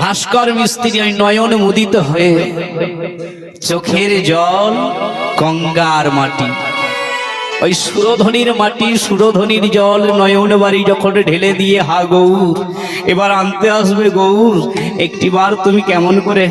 ভাস্কর মিস্ত্রি ওই নয়ন মুদিত হয়ে চোখের জল গঙ্গার মাটি, ওই সুরধনির মাটি সুরধনির জল নয়ন বাড়ি যখন ঢেলে দিয়ে, হা গৌর এবার আনতে আসবে গৌর, একটিবার তুমি কেমন করে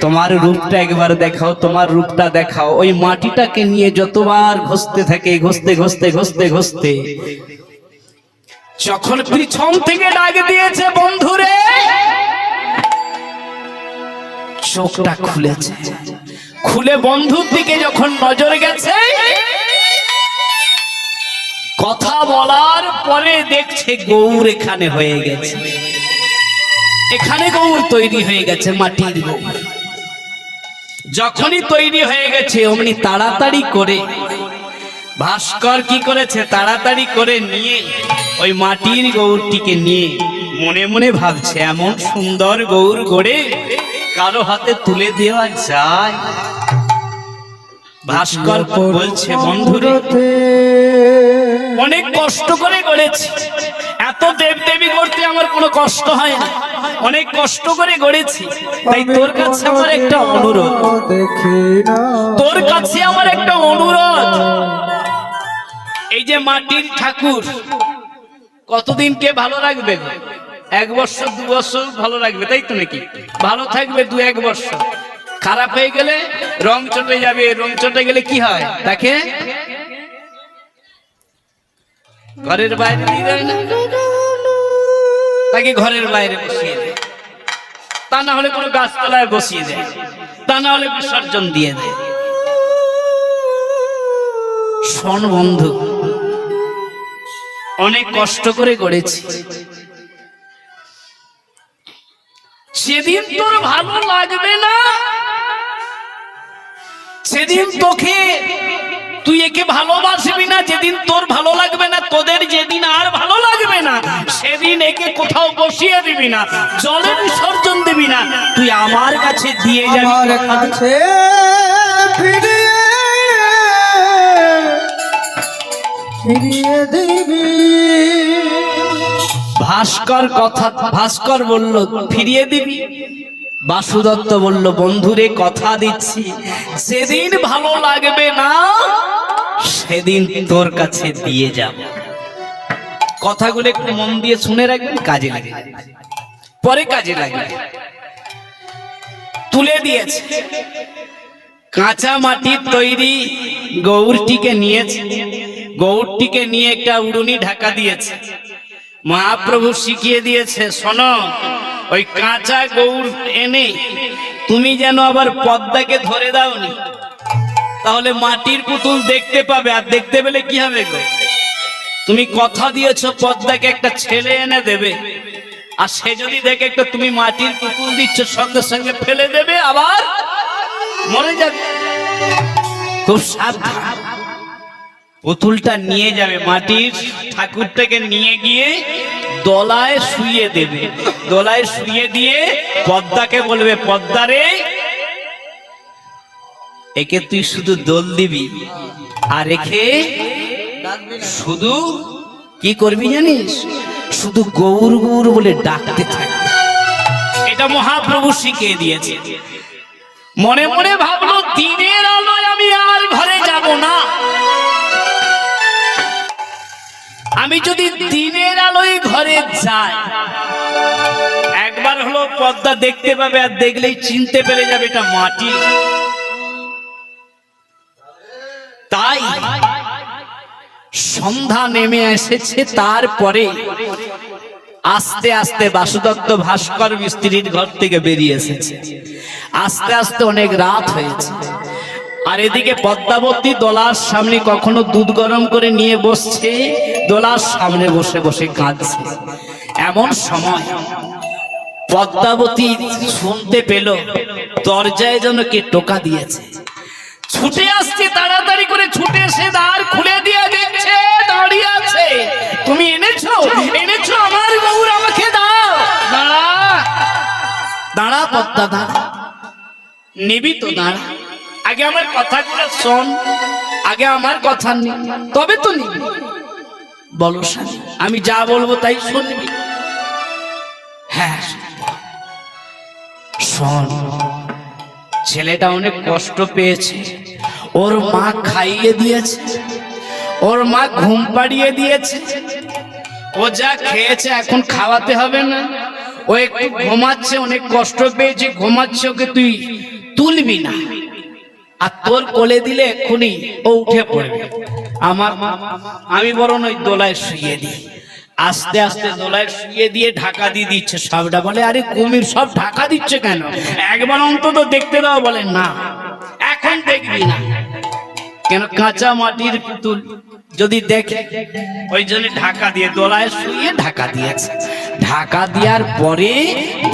তোমার রূপটা একবার দেখাও, তোমার রূপটা দেখাও। ওই মাটিটাকে নিয়ে যতবার ঘষতে থাকে, ঘষতে ঘষতে ঘষতে ঘষতে যখন পিছন থেকে ডাক দিয়েছে বন্ধুরে, চোখটা খুলেছে, খুলে বন্ধুর দিকে যখন নজর গেছে, কথা বলার পরে দেখছে গৌর এখানে হয়ে গেছে, এখানে গৌর তৈরি হয়ে গেছে, মাটির গৌর। যখনই তৈরি হয়ে গেছে অমনি তাড়াতাড়ি করে ভাস্কর কি করেছে, তাড়াতাড়ি করে নিয়ে ওই মাটির গৌরটিকে নিয়ে মনে মনে ভাবছে এমন সুন্দর গৌর গড়ে কারো হাতে তুলে দেওয়া যায়। ভাস্কর বলছে বন্ধুরে অনেক কষ্ট করে গড়েছি, এত দেবদেবী করতে আমার কোনো কষ্ট হয় না, অনেক কষ্ট করে গড়েছি, তাই তোর কাছে আমার একটা অনুরোধ, তোর কাছে আমার একটা অনুরোধ, এই যে মাটির ঠাকুর কতদিন কে ভালো রাখবে? 1 বছর 2 বছর ভালো রাখবে, তাই তো নাকি? ভালো থাকবে 2-1 বছর, খারাপ হয়ে গেলে রং চটে যাবে, রং চটে গেলে কি হয়, তাকে ঘরের বাইরে দিয়ে দেয় না, তাকে ঘরের বাইরে বসিয়ে দেয়, তা না হলে কোনো গাছতলায় বসিয়ে দেয়, তা না হলে বিসর্জন দিয়ে দেয়। শোন বন্ধু, অনেক কষ্ট করে গড়েছি, সেদিন তোর ভালো লাগবে না, সেদিন তোকে তুই একে ভালোবাসবি না, যেদিন তোর ভালো লাগবে না, তোদের যেদিন আর ভালো লাগবে না, সেদিন একে কোথাও বসিয়ে দিবি না, জলে বিসর্জন দিবি না, তুই আমার কাছে দিয়ে যাবি, আমার কাছে ফিরিয়ে দিবি। ভাস্কর বলল ফিরিয়ে দিবি, বাসুদত্ত বলল বন্ধুরে কথা দিচ্ছি, সেদিন ভালো লাগবে না, সেদিন তোর কাছে দিয়ে যাব। কথাগুলো একটু মন দিয়ে শুনে রাখবেন, কাজে লাগে, পরে কাজে লাগবে। তুলে দিয়েছে কাঁচা মাটির তৈরি গৌরটিকে নিয়েছে, গৌরটিকে নিয়ে একটা উড়ুনি ঢাকা দিয়েছে। মহাপ্রভু শিখিয়ে দিয়েছে, শোনো ওই কাঁচা গৌর এনে তুমি যেন আবার পদ্মাকে ধরে দাওনি, তাহলে মাটির পুতুল দেখতে পাবে, আর দেখতে পেলে কি হবে গো? তুমি কথা দিয়েছো পদ্মাকে একটা ছেলে এনে দেবে, আর সে যদি দেখে একটা তুমি মাটির পুতুল দিচ্ছ, সঙ্গে সঙ্গে ফেলে দেবে, আবার মরে যাবে। খুব সাবধান, পুতুলটা নিয়ে যাবে, মাটির ঠাকুরটাকে নিয়ে গিয়ে দোলায় শুইয়ে দেবে, দোলায় শুইয়ে দিয়ে পদ্মাকে বলবে, পদ্মারে একে তুই শুধু দোল দিবি, আর একে শুধু কি করবি জানিস, শুধু গৌর গৌর বলে ডাকতে থাকবে। এটা মহাপ্রভু শিখিয়ে দিয়েছে। মনে মনে ভাবলো দিনের আলোয় আমি আর ঘরে যাব না, আমি যদি দিনের আলোয় ঘরে যাই, একবার হলো পদ্মা দেখতে পাবে, আর দেখলেই চিনতে পেরে যাবে এটা মাটি। তাই সন্ধ্যা নেমে এসেছে, তারপরে আস্তে আস্তে বাসুদত্ত ভাস্কর মিস্ত্রির ঘর থেকে বেরিয়ে এসেছে, আস্তে আস্তে অনেক রাত হয়েছে। আর এদিকে পদ্মাবতী দোলার সামনে কখনো দুধ গরম করে নিয়ে বসছে, দোলার সামনে বসে বসে কাঁদছে। এমন সময় পদ্মাবতী শুনতে পেল দরজায় যেন কে টোকা দিয়েছে, ছুটে আসছে, তাড়াতাড়ি করে ছুটে এসে দ্বার খুলে দিয়ে দেখছে দাঁড়িয়ে আছে। তুমি এনেছো, এনেছো আমার গৌর, আমাকে দাও। দাঁড়া দাঁড়া পদ্মা, দাঁড়া, নিবি তো, দাঁড়া, আগে আমার কথাগুলো শোন, আগে আমার কথা নি, তবে তো নিবি। বলো স্বামী, আমি যা বলবো তাই শুনবি? হ্যাঁ। শোন, ছেলেটা অনেক কষ্ট পেয়েছে, ওর মা খাইয়ে দিয়েছে, ওর মা ঘুম পাড়িয়ে দিয়েছে, ও যা খেয়েছে এখন খাওয়াতে হবে না, ও একটু ঘুমাচ্ছে, অনেক কষ্ট পেয়েছে ঘুমাচ্ছে, ওকে তুই তুলবি না, আর তোর কোলে দিলে এক্ষুনি ও উঠে পড়বে। আমি বরং ওই দোলায় শুয়ে দিই। আস্তে আস্তে দোলায় শুয়ে দিয়ে ঢাকা দিয়ে দিচ্ছে। সবটা বলে আরে কুমির সব ঢাকা দিচ্ছে কেন, একবার অন্তত দেখতে দাও। বলে না এখন দেখবি না, কেন কাঁচা মাটির পুতুল যদি দেখে, ওই জন্য ঢাকা দিয়ে দোলায় শুয়ে ঢাকা দিয়েছে। ঢাকা দেওয়ার পরে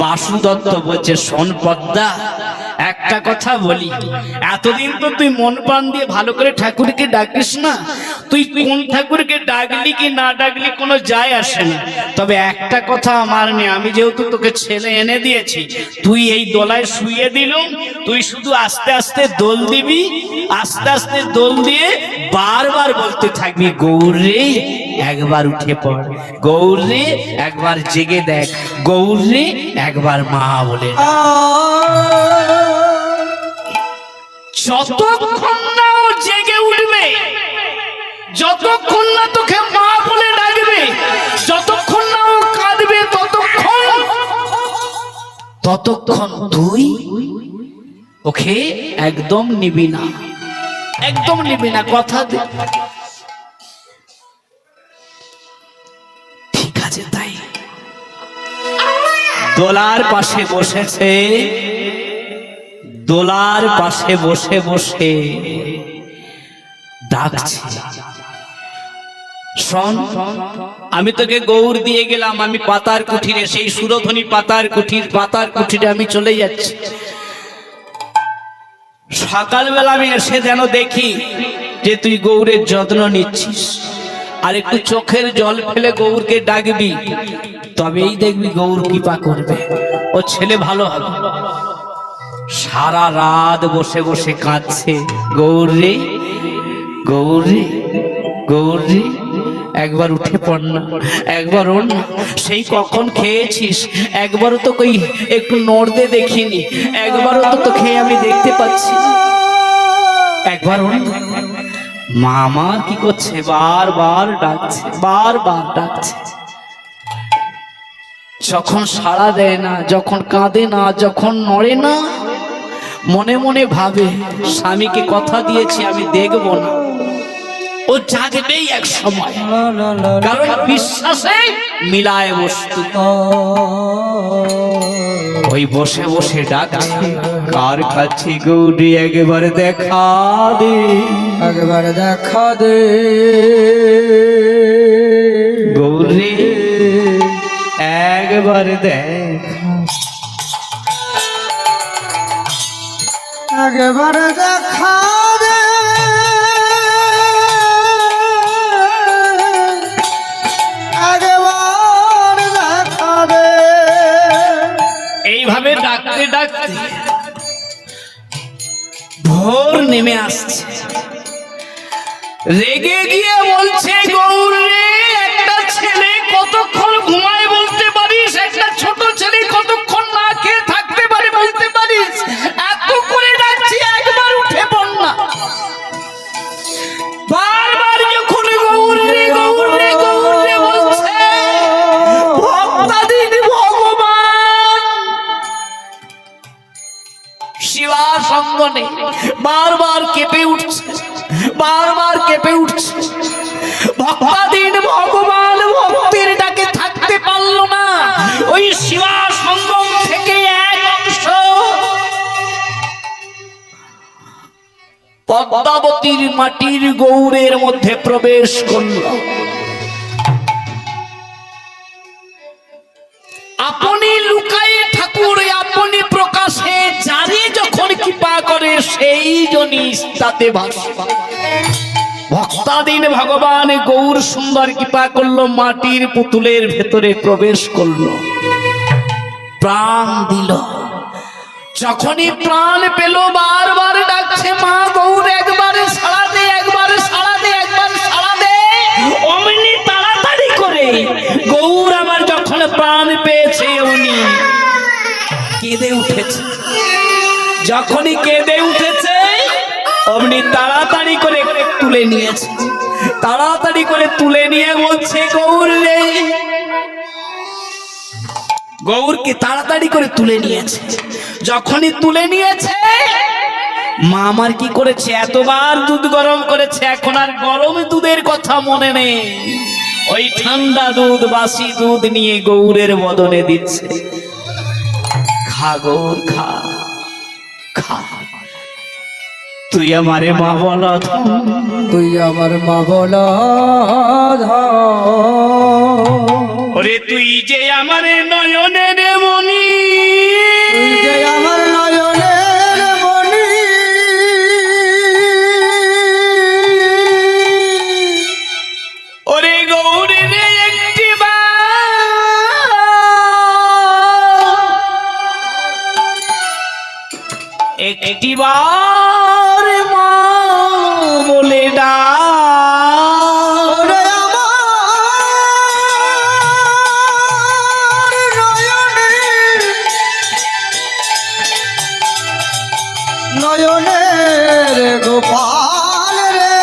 বাসু দত্ত বলছে, শোন পদ্মা, একটা কথা বলি, এতদিন তো তুই মন প্রাণ দিয়ে ভালো করে ঠাকুরকে ডাকিস না, তুই কোন ঠাকুরকে ডাকলি কি না ডাকলি কোনো যায় আসে না, তবে একটা কথা আমার নেই, আমি যেহেতু তোকে ছেলে এনে দিয়েছি, তুই এই দোলায় শুয়ে দিলুম, তুই শুধু আস্তে আস্তে দোল দিবি, আস্তে আস্তে দোল দিয়ে বারবার বলতে থাকবি, গৌরে একবার উঠে পড়, গৌরে একবার জেগে দেখ, গৌরে একবার মা বলে। যতক্ষণ না ও জেগে উঠবে, যতক্ষণ না তোকে মা বলে ডাকবে, যতক্ষণ না ও কাঁদবে, ততক্ষণ তুই ওকে একদম নিবি না, একদম নিবি না, কথা দে। ঠিক আছে, তাই দোলার পাশে বসেছে, দোলার পাশে বসে বসে ডাকছে, শোন, আমি তোকে গৌর দিয়ে গেলাম, আমি পাতার কুঠিরে, সেই সুরধ্বনি পাতার কুঠিরে আমি চলে যাচ্ছি। সকালবেলা আমি এসে যেন দেখি যে তুই গৌরের যত্ন নিচ্ছিস, আর একটু চোখের জল ফেলে গৌরকে ডাকবি, তবেই দেখবি গৌর কৃপা করবে, ও ছেলে ভালো হবে। সারা রাত বসে বসে কাঁদছে, গৌরে গৌরে গৌরে একবার উঠে পড় না, একবার ওর না, সেই কখন খেয়েছিস, একবারও তো কই একটু নড়তে দেখিনি, একবারও তো খেয়ে আমি দেখতে পাচ্ছি, একবার ওর। মা আমার কি করছে, বারবার ডাকছে, বারবার ডাকছে, যখন সাড়া দেয় না, যখন কাঁদে না, যখন নড়ে না, মনে মনে ভাবে স্বামীকে কথা দিয়েছি আমি দেখব না, ও জাগবেই এক সময়, কারণ বিশ্বাসে মিলায় বস্তু। ওই বসে বসে ডাকছে, কার কাছে গৌরী একবার দেখা দে, একবার দেখা দে, গৌরী একবার দেখা, একবার দেখা দে, একবার দেখা দে। এইভাবে ডাকতে ডাকতে ভোর নেমে আসছে, রেগে গিয়ে বলছে, গৌরে একটা ছেলে কতক্ষণ ঘুমায় বলতে পারিস, একটা ছোট ছেলে কতক্ষণ না খেয়ে থাকতে পারে বলতে পারিস, এত করে ডাকছি একবার উঠে পড় না। বারবার যখন গৌরে গৌরে গৌরে বলছে, ভক্তাধীন ভগবান শিবা সঙ্গনে বারবার কেঁপে উঠছে, বারবার কেঁপে উঠছে। ভক্তাধীন ভগবান ভক্তির ডাকে থাকতে পারল না, ওই শিবা সঙ্গম থেকে এক অংশ পদ্মাবতীর মাটির গৌরের মধ্যে প্রবেশ করল। আপনি লুকায়ে ঠাকুর আপনি প্রকাশে, যারে যখন কৃপা করে সেই জনই তাতে ভাসে। ভক্তাধীন ভগবান গৌর সুন্দর কৃপা করলো, মাটির পুতুলের ভেতরে প্রবেশ করলো, প্রাণ দিল। যখনই প্রাণ পেল বারবার ডাকছে, মা গৌর একবার সাড়া দে, একবার সাড়া দে, একবার সাড়া দে। অমনি তাড়াতাড়ি করে গৌর আমার যখন প্রাণ পেয়েছে, উনি কি কেঁদে উঠেছে। যখনই কেঁদে উঠেছে অমনি তাড়াতাড়ি করে তুলে নিয়েছে, তাড়াতাড়ি করে তুলে নিয়ে বলছে গৌর রে, গৌরকে তাড়াতাড়ি করে তুলে নিয়েছে। যখনই তুলে নিয়েছে মা আমার কি করেছে, এতবার দুধ গরম করেছে, এখন আর গরম দুধের কথা মনে নেই, ওই ঠান্ডা দুধ বাসি দুধ নিয়ে গৌরের বদনে দিচ্ছে, খা গৌর খা খা, তুই আমারে মা বলা, তুই আমার মা বলা, ওরে তুই যে আমার নয়নের মনি, তুই যে আমার নয়নের মনি, ওরে গৌরে রে একটিবার মা বলে ডাক, ওরে আমার নয়নের গোপাল রে,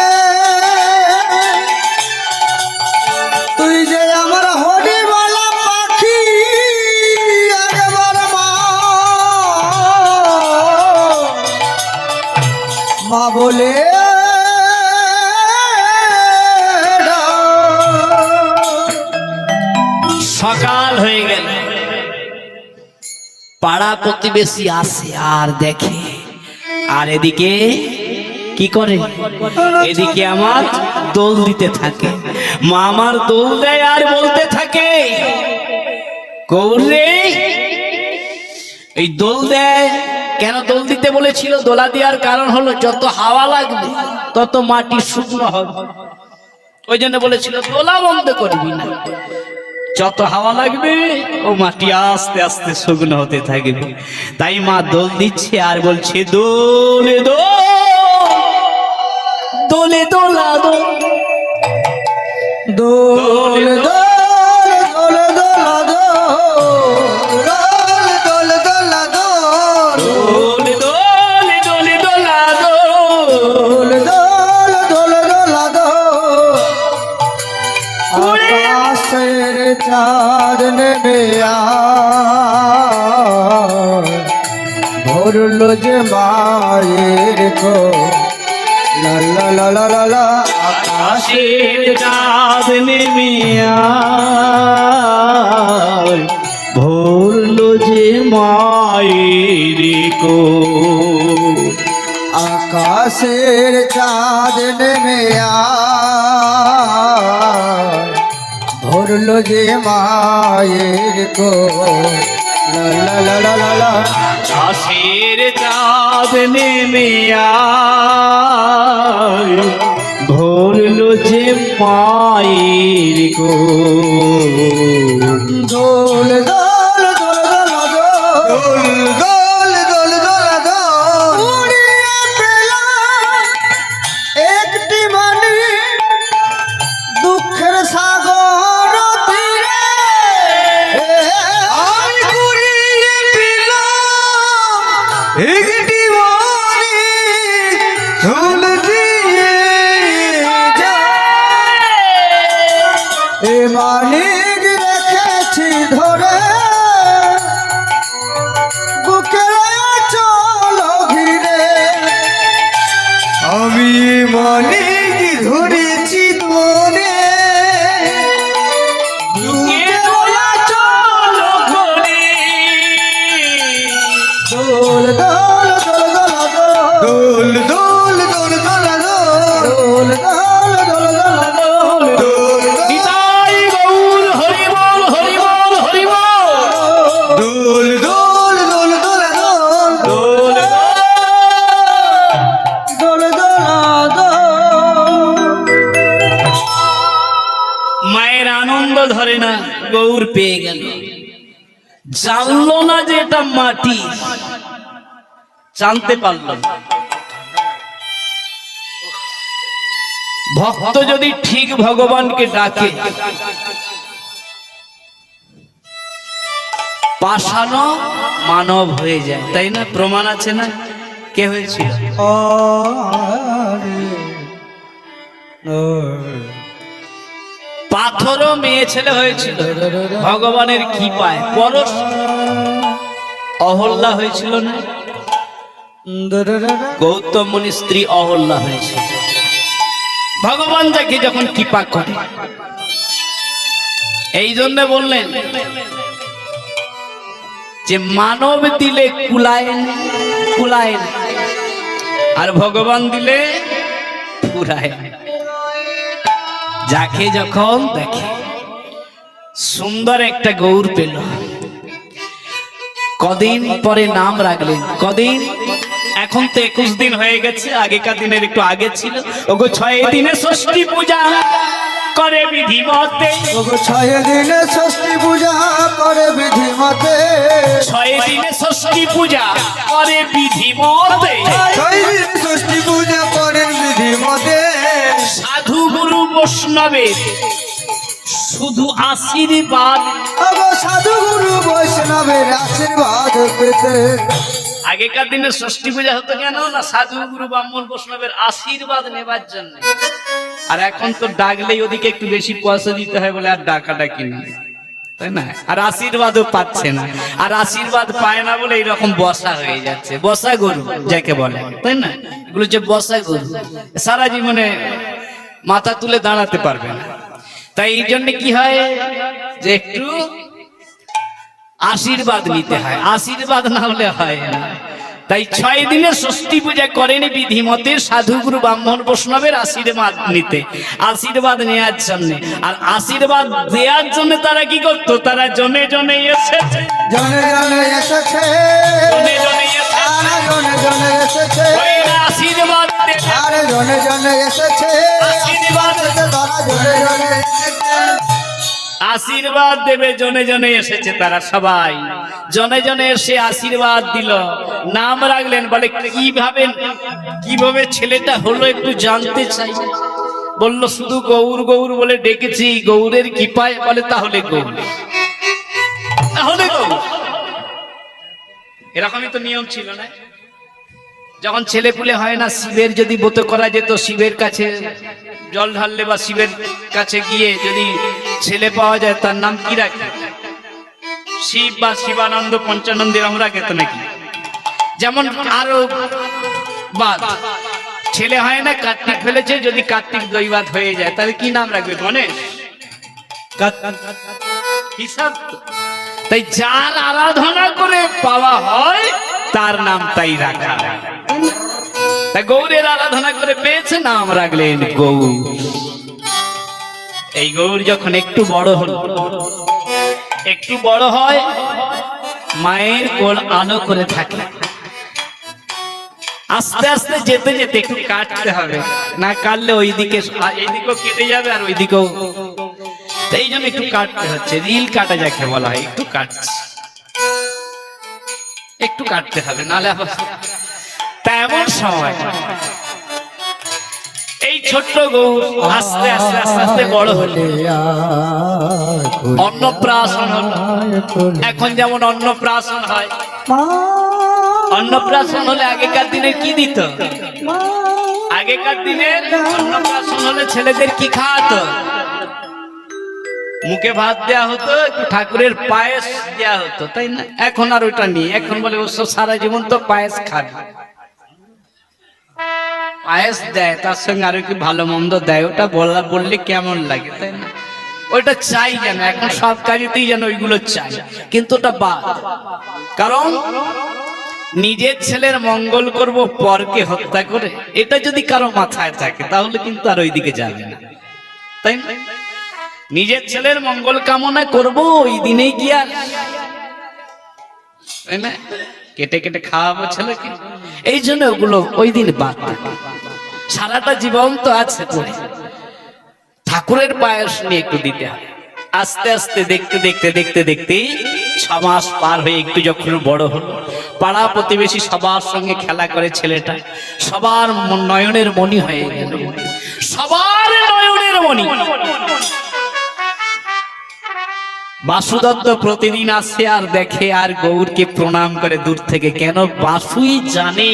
তুই যে আমার হরিমালা পাখি, একবার মা বলে সকাল হয়ে গেল, পাড়া প্রতিবেশী আসে আর দেখে, আর এদিকে কি করে, এদিকে আমার দোল দিতে থাকে, মা আমার দোল দেয় আর বলতে থাকে গৌরে, এই দোল দেয় কেন, দোল দিতে বলেছিল, দোলা দেওয়ার কারণ হলো যত হাওয়া লাগবে তত মাটি শুকনো হবে, ওই জন্য বলেছিল দোলা বন্ধ করবি না, যত হাওয়া লাগবে ও মাটি আস্তে আস্তে শুকনো হতে থাকবে, তাই মা দোল দিচ্ছে আর বলছে দোলে দোলে দোলা দোল, দোল দোল দোল দোলা দোল, দোল দোল দোলা দোল, দোলে দোলে দোলা দোল, দোল দোল দোলা দোল, আকাশের চাঁদ নেমে ভরল যে মায়ের কো, লা লা লা লা লা লা, আকাশের চাঁদ নেমে আয়, ভরলো যে মায়ের কোল, আকাশের চাঁদ নেমে ভরল যে মায়ের কো, লা লা লা লা লা লা, আকাশের চাঁদ নেমে আয়, ভরলো যে মায়ের কোল, দোল দোল দোল দোল দোল, দোল দোল দোল দোল, উড়িয়ে পেলাম একটি বাণী দুঃখের সাগর তীরে, আমি কুড়িয়ে পেলাম একটি বাণী ঝুল দিয়ে যায়, এ মানিক রেখেছি ধরে বুকের চলো ঘিরে, আমি মানিক ধরেছি ধরে দোল দোল দোল দোল দোল, দোল দোল দোল দোল, দোল দোল দোল দোল, নিতাই গৌর হরি বল হরি বল হরি বল, দোল দোল দোল দোল দোল, দোল দোল দোল। মায়ের আনন্দ ধরে না, গৌর পেয়ে গেল, জানলো না যে এটা মাটি, জানতে পারলো না। ভক্ত যদি ঠিক ভগবানকে ডাকে পাষাণ মানব হয়ে যায়, তাই না? প্রমাণ আছে না? কে হয়েছিল? পাথরও মেয়ে ছেলে হয়েছিল ভগবানের কৃপায়। পরশ অহল্যা হয়েছিল না? গৌতম মুনির স্ত্রী অহল্যা হয়েছিল। ভগবান যাকে যখন কৃপা করে, এই জন্য বললেন যে মানব দিলে কুলায় কুলায়, আর ভগবান দিলে ফুরায়। যাকে যখন দেখে সুন্দর একটা গৌর পেল, কদিন পরে নাম রাখলেন। কদিন? এখন তো 21 দিন হয়ে গেছে, আগেকার দিনের একটু আগে ছিল। ওগো 6 দিনে ষষ্ঠী পূজা করে বিধিমতে, ওগো 6 দিনে ষষ্ঠী পূজা করে বিধিমতে, 6 দিনে ষষ্ঠী পূজা করে বিধিমতে, 6 দিনে ষষ্ঠী পূজা করে বিধিমতে। সাধু গুরু বৈষ্ণবের শুধু আশীর্বাদ, ওগো সাধু গুরু বৈষ্ণবের আশীর্বাদ পেতে। আগেকার দিনে ষষ্ঠী পূজা হতো কেন না? সাধু গুরু ব্রাহ্মণ বৈষ্ণবের আশীর্বাদ নেবার জন্য। আর এখন তো ডাকলেই ওদিকে একটু বেশি পয়সা দিতে হয় বলে আর ডাকাডাকি নেই, তাই না? আর আশীর্বাদও পাচ্ছে না, আর আশীর্বাদ পায় না বলে এইরকম বসা হয়ে যাচ্ছে। বসা গরু যাকে বলে, তাই না? এগুলো যে বসা গরু, সারা জীবনে মাথা তুলে দাঁড়াতে পারবে না। তাই এই জন্য কি হয় যে একটু আশীর্বাদ নিতে হয়, আশীর্বাদ না হলে হয় না। তাই 6 দিনের ষষ্ঠী পূজা করেন বিধিমতে, সাধু গুরু ব্রাহ্মণ বৈষ্ণবের আশীর্বাদ নিতে, আশীর্বাদ নেওয়ার জন্য। আর আশীর্বাদ দেওয়ার জন্য তারা কি করতো? তারা জনে জনে এসেছে, জনে জনে এসেছে, জনে জনে এসেছে, জনে জনে এসেছে, ওই আশীর্বাদ দেবে, আরে জনে জনে এসেছে, আশীর্বাদ তারা জনে জনে এসেছে, আশীর্বাদ দেবে। জনে জনে এসেছে তারা, সবাই জনে জনে এসে আশীর্বাদ দিল, নাম রাখলেন। বলে কিভাবে কিভাবে ছেলেটা হলো একটু জানতে চাই। বলল শুধু গৌর গৌর বলে ডেকেছি, গৌরের কৃপায়। বলে তাহলে গৌর, তাহলে গৌর। এরকমই তো নিয়ম ছিল না? যখন ছেলে পুলে হয় না, শিবের যদি ব্রত করা যেত, শিবের কাছে জল ঢাললে বা শিবের কাছে গিয়ে যদি ছেলে পাওয়া যায়, তার নাম কি রাখে? শিব বা শিবানন্দ, পঞ্চানন্দ এরকম রাখে তো নাকি? যেমন আরো বাদ ছেলে হয় না, কার্তিক ফেলেছে, যদি কার্তিক দৈবাত হয়ে যায় তাহলে কি নাম রাখবে? গণেশ, হিসাব তো। তাই যার আরাধনা করে পাওয়া হয় তার নাম তাই রাখা। তাই গৌরের আরাধনা করে পেয়েছে, নাম রাখলেন গৌর। এই গৌর যখন একটু বড় হল, একটু বড় হয়, মায়ের কোল আলো করে থাকে। আস্তে আস্তে যেতে যেতে একটু কাটতে হবে, না কাটলে ওইদিকে এইদিকেও কেটে যাবে আর ওইদিকেও। এই জন্য একটু কাটতে হচ্ছে, রিল কাটা যাকে বলা হয়। একটু কাটছে, একটু কাটতে হবে, নাহলে তেমন সময় এই ছোট্ট গৌর আস্তে আস্তে আস্তে আস্তে বড় হলে অন্নপ্রাশন হলো। এখন যেমন অন্নপ্রাশন হয়, অন্নপ্রাশন হলে আগেকার দিনে কি দিত? আগেকার দিনে অন্নপ্রাশন হলে ছেলেদের কি খাওয়াতো? মুখে ভাত দেয়া হতো, একটু ঠাকুরের পায়েস দেয়া হতো, তাই না? এখন আর ওইটা নেই। এখন বলে ওসব সারা জীবন তো পায়েস খাবে। পায়েস দেয়, তার সঙ্গে আরো কি ভালো মন্দ দেয়, ওটা বললে কেমন লাগে, তাই না? ওইটা চাই যেন, এখন সব কাজেতেই যেন ওইগুলো চাই, কিন্তু ওটা বাদ। কারণ নিজের ছেলের মঙ্গল করব পরকে হত্যা করে, এটা যদি কারো মাথায় থাকে তাহলে কিন্তু আর ওইদিকে যাবে না, তাই না? নিজের ছেলের মঙ্গল কামনা করব ওই দিনেই গিয়া, তাই না? কেটে কেটে খাওয়াবো ছেলেকে, এই জন্য ওগুলো ওই দিন বাদ। সারাটা জীবন তো আছে পড়ে, ঠাকুরের পায়েস নিয়ে একটু দিতে হবে। আস্তে আস্তে দেখতে দেখতে দেখতে দেখতে 6 মাস পার হয়ে একটু যখন বড় হলো, পাড়া প্রতিবেশী সবার সঙ্গে খেলা করে ছেলেটা, সবার নয়নের মণি হয়ে গেল, সবার নয়নের মণি। বাসুদত্ত প্রতিদিন আসে আর দেখে আর গৌরকে প্রণাম করে দূর থেকে, কেন বাসুই জানে